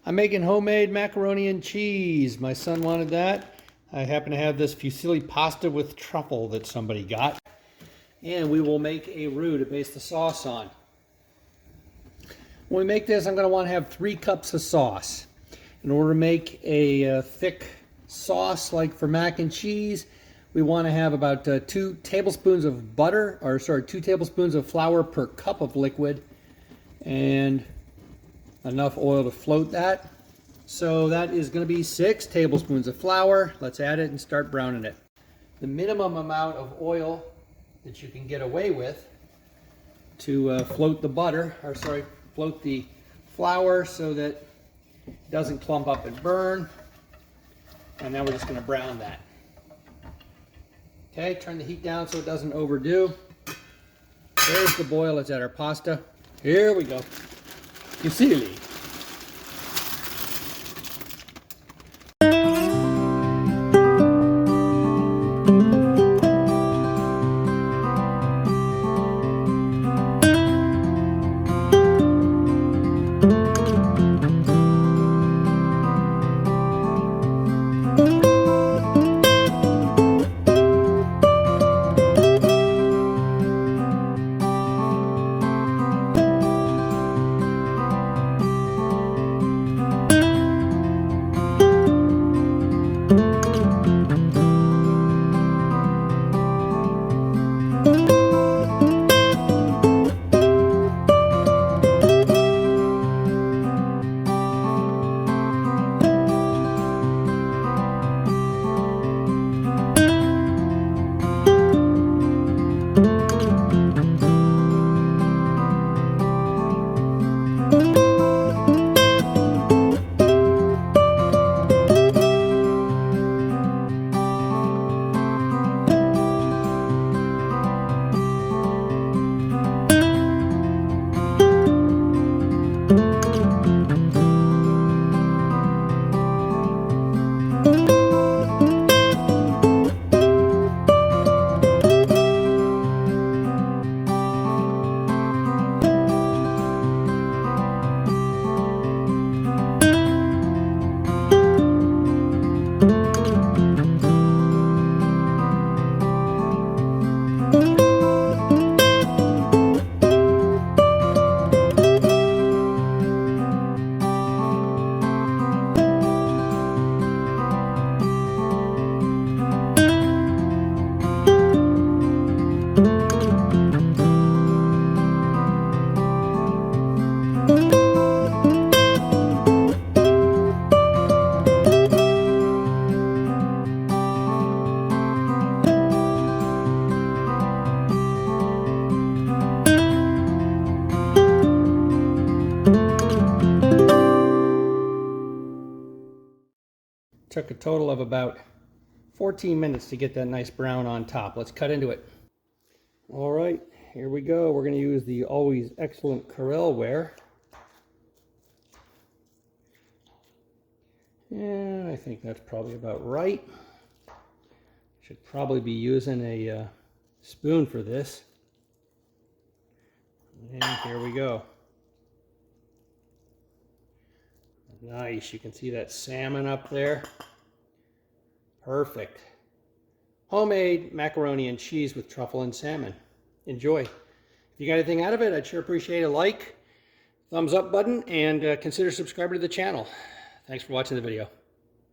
I'm making homemade macaroni and cheese. My son wanted that. I happen to have this fusilli pasta with truffle that somebody got. And we will make a roux to base the sauce on. When we make this, I'm going to want to have 3 cups of sauce. In order to make a thick sauce like for mac and cheese, we want to have about 2 tablespoons of butter, or sorry, 2 tablespoons of flour per cup of liquid, and enough oil to float that. So that is going to be 6 tablespoons of flour. Let's add it and start browning it. The minimum amount of oil that you can get away with to float the butter, or sorry, float the flour so that it doesn't clump up and burn. And now we're just going to brown that. Okay, turn the heat down so it doesn't overdo. There's the boil. Let's add our pasta. Here we go. Fusilli. Took a total of about 14 minutes to get that nice brown on top. Let's cut into it. All right, here we go. We're going to use the always excellent Corel ware. And I think that's probably about right. Should probably be using a spoon for this. And here we go. Nice, you can see that salmon up there. Perfect. Homemade macaroni and cheese with truffle and salmon. Enjoy. If you got anything out of it, I'd sure appreciate a like, thumbs up button, and consider subscribing to the channel. Thanks for watching the video.